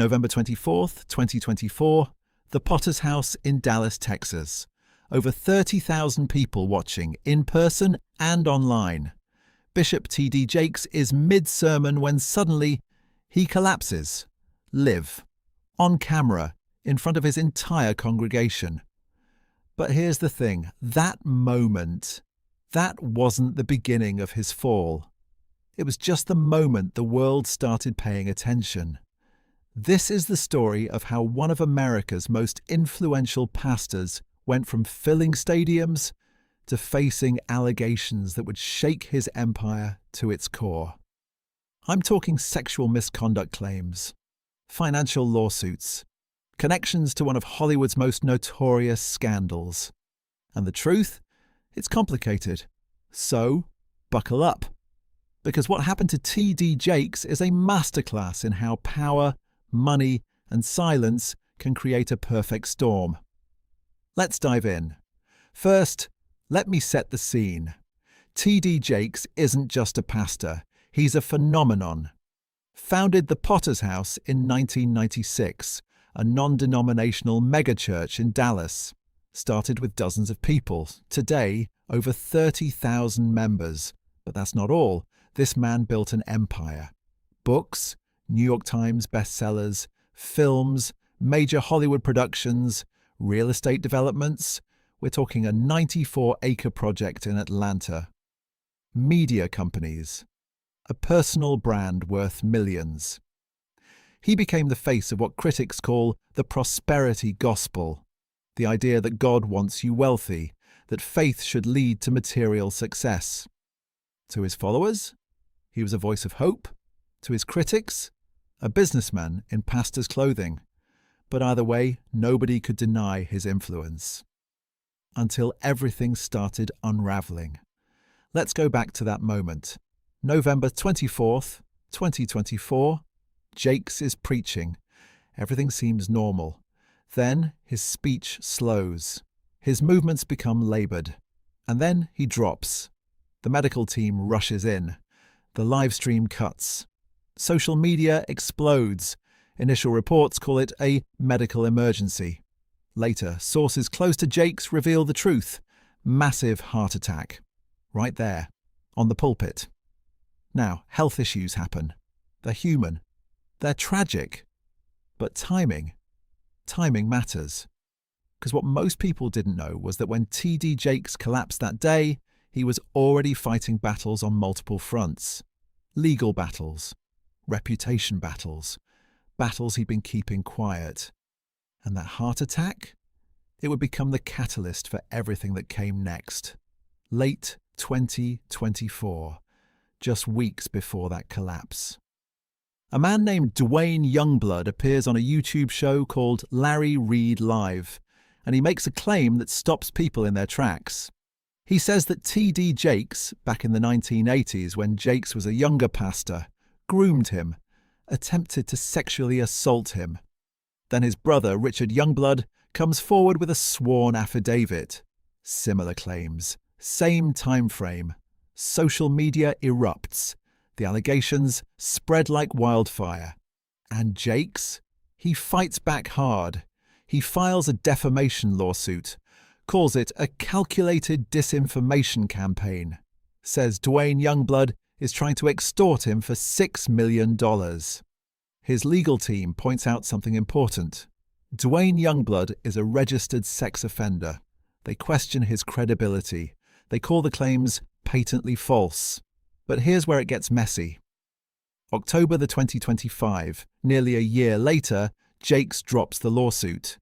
November 24th, 2024, the Potter's House in Dallas, Texas. Over 30,000 people watching, in person and online. Bishop T.D. Jakes is mid-sermon when suddenly he collapses, live, on camera, in front of his entire congregation. But here's the thing, that moment, that wasn't the beginning of his fall. It was just the moment the world started paying attention. This is the story of how one of America's most influential pastors went from filling stadiums to facing allegations that would shake his empire to its core. I'm talking sexual misconduct claims, financial lawsuits, connections to one of Hollywood's most notorious scandals. And the truth? It's complicated. So, buckle up. Because what happened to T.D. Jakes is a masterclass in how power, money, and silence can create a perfect storm. Let's dive in. First, let me set the scene. T.D. Jakes isn't just a pastor, he's a phenomenon. Founded the Potter's House in 1996, a non-denominational megachurch in Dallas. Started with dozens of people. Today, over 30,000 members. But that's not all. This man built an empire. Books, New York Times bestsellers, films, major Hollywood productions, real estate developments. We're talking a 94-acre project in Atlanta. Media companies. A personal brand worth millions. He became the face of what critics call the prosperity gospel. The idea that God wants you wealthy, that faith should lead to material success. To his followers, he was a voice of hope. To his critics, a businessman in pastor's clothing. But either way, nobody could deny his influence. Until everything started unraveling. Let's go back to that moment. November 24th, 2024. Jakes is preaching. Everything seems normal. Then his speech slows. His movements become laboured. And then he drops. The medical team rushes in. The live stream cuts. Social media explodes. Initial reports call it a medical emergency. Later, sources close to Jakes reveal the truth. Massive heart attack. Right there, on the pulpit. Now, health issues happen. They're human. They're tragic. But timing matters. Because what most people didn't know was that when T.D. Jakes collapsed that day, he was already fighting battles on multiple fronts. Legal battles, reputation battles, battles he'd been keeping quiet. And that heart attack? It would become the catalyst for everything that came next. Late 2024, just weeks before that collapse. A man named Dwayne Youngblood appears on a YouTube show called Larry Reed Live, and he makes a claim that stops people in their tracks. He says that T.D. Jakes, back in the 1980s when Jakes was a younger pastor, groomed him, attempted to sexually assault him. Then his brother, Richard Youngblood, comes forward with a sworn affidavit. Similar claims, same time frame. Social media erupts. The allegations spread like wildfire. And Jakes? He fights back hard. He files a defamation lawsuit, calls it a calculated disinformation campaign, says Dwayne Youngblood is trying to extort him for $6 million. His legal team points out something important. Dwayne Youngblood is a registered sex offender. They question his credibility. They call the claims patently false. But here's where it gets messy. October 2025, nearly a year later, Jakes drops the lawsuit.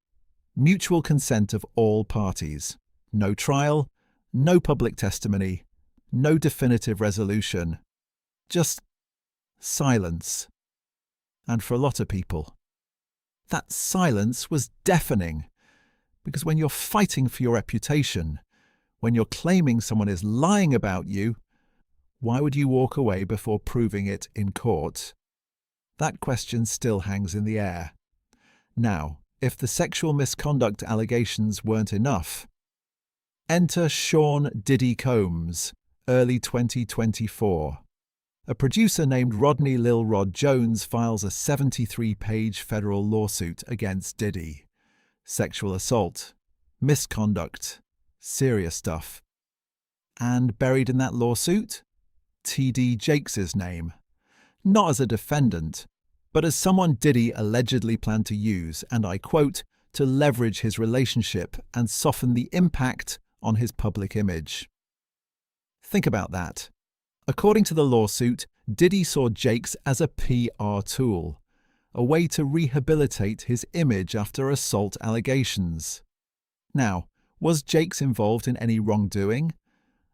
Mutual consent of all parties. No trial, no public testimony, no definitive resolution. Just silence. And for a lot of people, that silence was deafening. Because when you're fighting for your reputation, when you're claiming someone is lying about you, why would you walk away before proving it in court? That question still hangs in the air. Now, if the sexual misconduct allegations weren't enough, enter Sean Diddy Combs, early 2024. A producer named Rodney Lil Rod Jones files a 73-page federal lawsuit against Diddy. Sexual assault, misconduct, serious stuff. And buried in that lawsuit? T.D. Jakes' name. Not as a defendant, but as someone Diddy allegedly planned to use, and I quote, to leverage his relationship and soften the impact on his public image. Think about that. According to the lawsuit, Diddy saw Jakes as a PR tool, a way to rehabilitate his image after assault allegations. Now, was Jakes involved in any wrongdoing?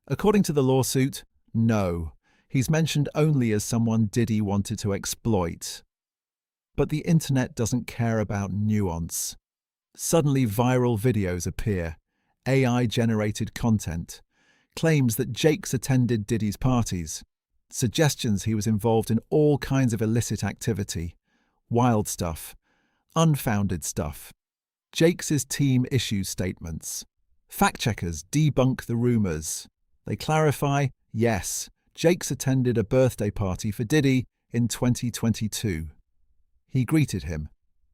According to the lawsuit, no. He's mentioned only as someone Diddy wanted to exploit. But the internet doesn't care about nuance. Suddenly viral videos appear, AI-generated content, claims that Jakes attended Diddy's parties, suggestions he was involved in all kinds of illicit activity, wild stuff, unfounded stuff. Jakes' team issues statements. Fact-checkers debunk the rumours. They clarify, yes, Jakes attended a birthday party for Diddy in 2022. He greeted him.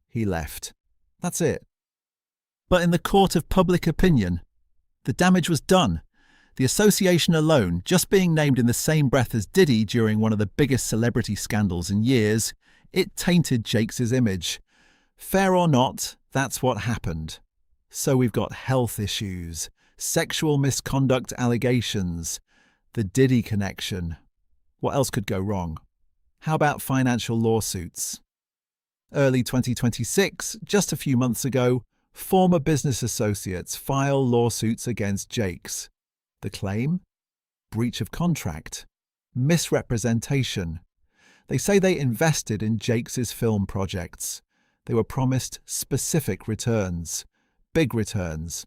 He left. That's it. But in the court of public opinion, the damage was done. The association alone, just being named in the same breath as Diddy during one of the biggest celebrity scandals in years, it tainted Jakes' image. Fair or not, that's what happened. So we've got health issues, sexual misconduct allegations, the Diddy connection. What else could go wrong? How about financial lawsuits? Early 2026, just a few months ago, former business associates file lawsuits against Jakes. The claim? Breach of contract. Misrepresentation. They say they invested in Jakes' film projects. They were promised specific returns, big returns.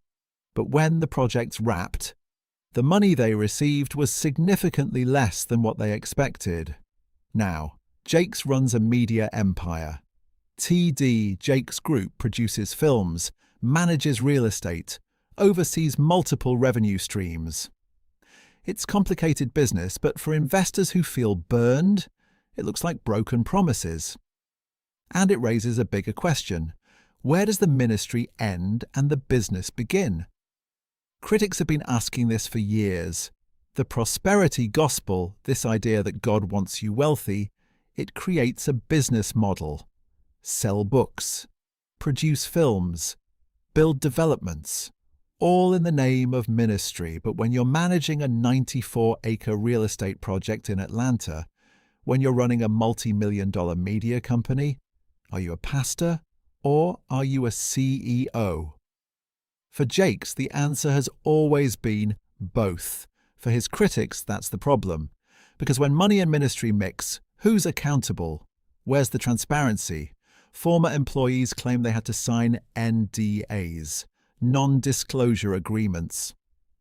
But when the projects wrapped, the money they received was significantly less than what they expected. Now, Jakes runs a media empire. T.D. Jakes Group produces films, manages real estate, oversees multiple revenue streams. It's complicated business, but for investors who feel burned, it looks like broken promises. And it raises a bigger question. Where does the ministry end and the business begin? Critics have been asking this for years. The prosperity gospel, this idea that God wants you wealthy, it creates a business model. Sell books, produce films, build developments, all in the name of ministry. But when you're managing a 94-acre real estate project in Atlanta, when you're running a multi-million-dollar media company, are you a pastor or are you a CEO? For Jakes, the answer has always been both. For his critics, that's the problem. Because when money and ministry mix, who's accountable? Where's the transparency? Former employees claim they had to sign NDAs, non-disclosure agreements.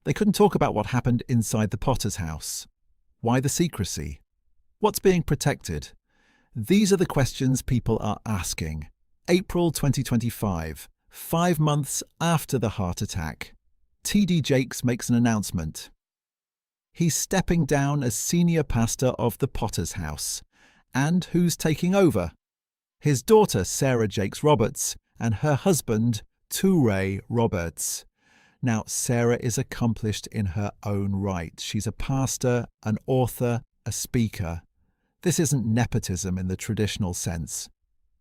They couldn't talk about what happened inside the Potter's house. Why the secrecy? What's being protected? These are the questions people are asking. April 2025, 5 months after the heart attack, T.D. Jakes makes an announcement. He's stepping down as senior pastor of the Potter's house. And who's taking over? His daughter, Sarah Jakes Roberts, and her husband, Toure Roberts. Now, Sarah is accomplished in her own right. She's a pastor, an author, a speaker. This isn't nepotism in the traditional sense.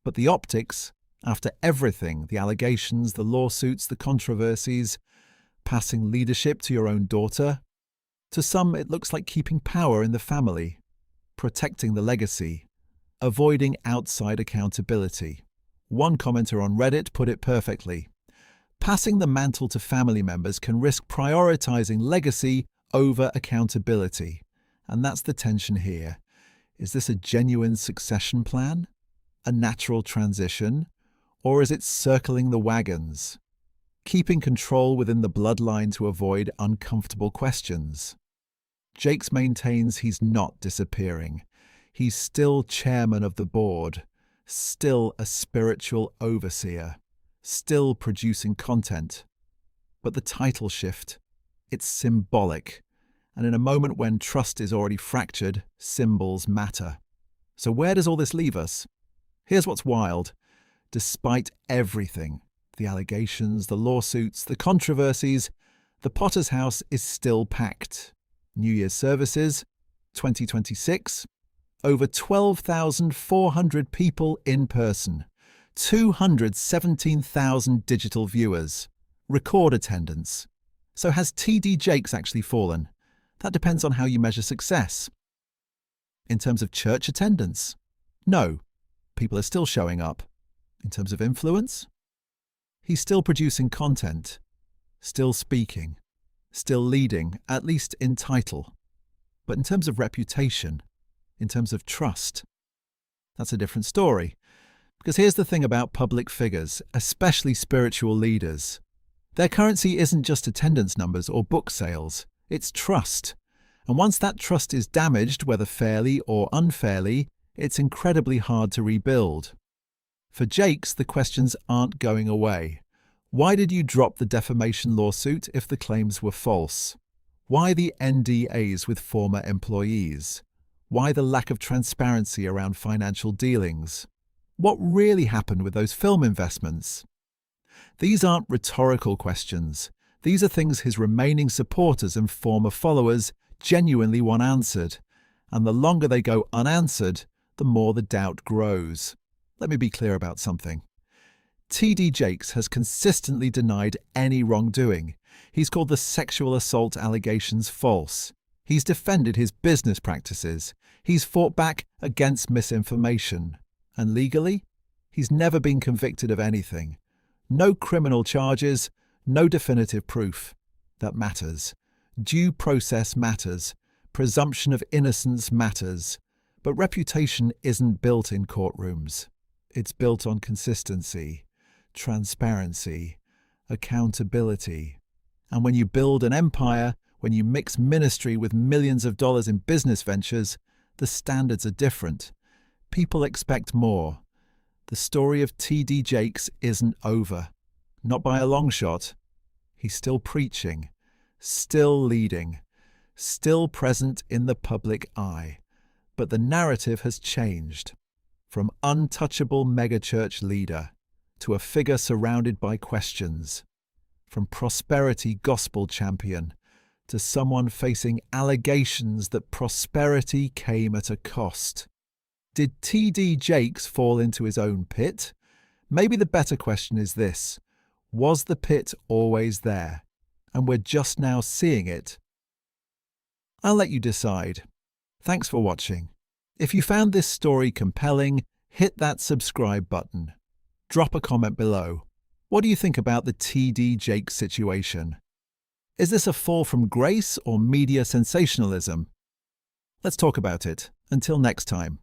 But the optics, after everything, the allegations, the lawsuits, the controversies, passing leadership to your own daughter, to some it looks like keeping power in the family, protecting the legacy, avoiding outside accountability. One commenter on Reddit put it perfectly. Passing the mantle to family members can risk prioritizing legacy over accountability. And that's the tension here. Is this a genuine succession plan? A natural transition? Or is it circling the wagons? Keeping control within the bloodline to avoid uncomfortable questions? Jakes maintains he's not disappearing. He's still chairman of the board, still a spiritual overseer, still producing content. But the title shift, it's symbolic. And in a moment when trust is already fractured, symbols matter. So where does all this leave us? Here's what's wild. Despite everything, the allegations, the lawsuits, the controversies, the Potter's House is still packed. New Year's services, 2026, over 12,400 people in person, 217,000 digital viewers, record attendance. So has TD Jakes actually fallen? That depends on how you measure success. In terms of church attendance? No, people are still showing up. In terms of influence? He's still producing content, still speaking, still leading, at least in title. But in terms of reputation, in terms of trust, that's a different story. Because here's the thing about public figures, especially spiritual leaders. Their currency isn't just attendance numbers or book sales, it's trust. And once that trust is damaged, whether fairly or unfairly, it's incredibly hard to rebuild. For Jakes, the questions aren't going away. Why did you drop the defamation lawsuit if the claims were false? Why the NDAs with former employees? Why the lack of transparency around financial dealings? What really happened with those film investments? These aren't rhetorical questions. These are things his remaining supporters and former followers genuinely want answered. And the longer they go unanswered, the more the doubt grows. Let me be clear about something. TD Jakes has consistently denied any wrongdoing. He's called the sexual assault allegations false. He's defended his business practices. He's fought back against misinformation. And legally, he's never been convicted of anything. No criminal charges, no definitive proof. That matters. Due process matters. Presumption of innocence matters. But reputation isn't built in courtrooms. It's built on consistency, transparency, accountability. And when you build an empire, when you mix ministry with millions of dollars in business ventures, the standards are different. People expect more. The story of TD Jakes isn't over. Not by a long shot. He's still preaching, still leading, still present in the public eye. But the narrative has changed. From untouchable megachurch leader to a figure surrounded by questions. From prosperity gospel champion to someone facing allegations that prosperity came at a cost. Did TD Jakes fall into his own pit? Maybe the better question is this: was the pit always there, and we're just now seeing it? I'll let you decide. Thanks for watching. If you found this story compelling, hit that subscribe button. Drop a comment below. What do you think about the TD Jakes situation? Is this a fall from grace or media sensationalism? Let's talk about it. Until next time.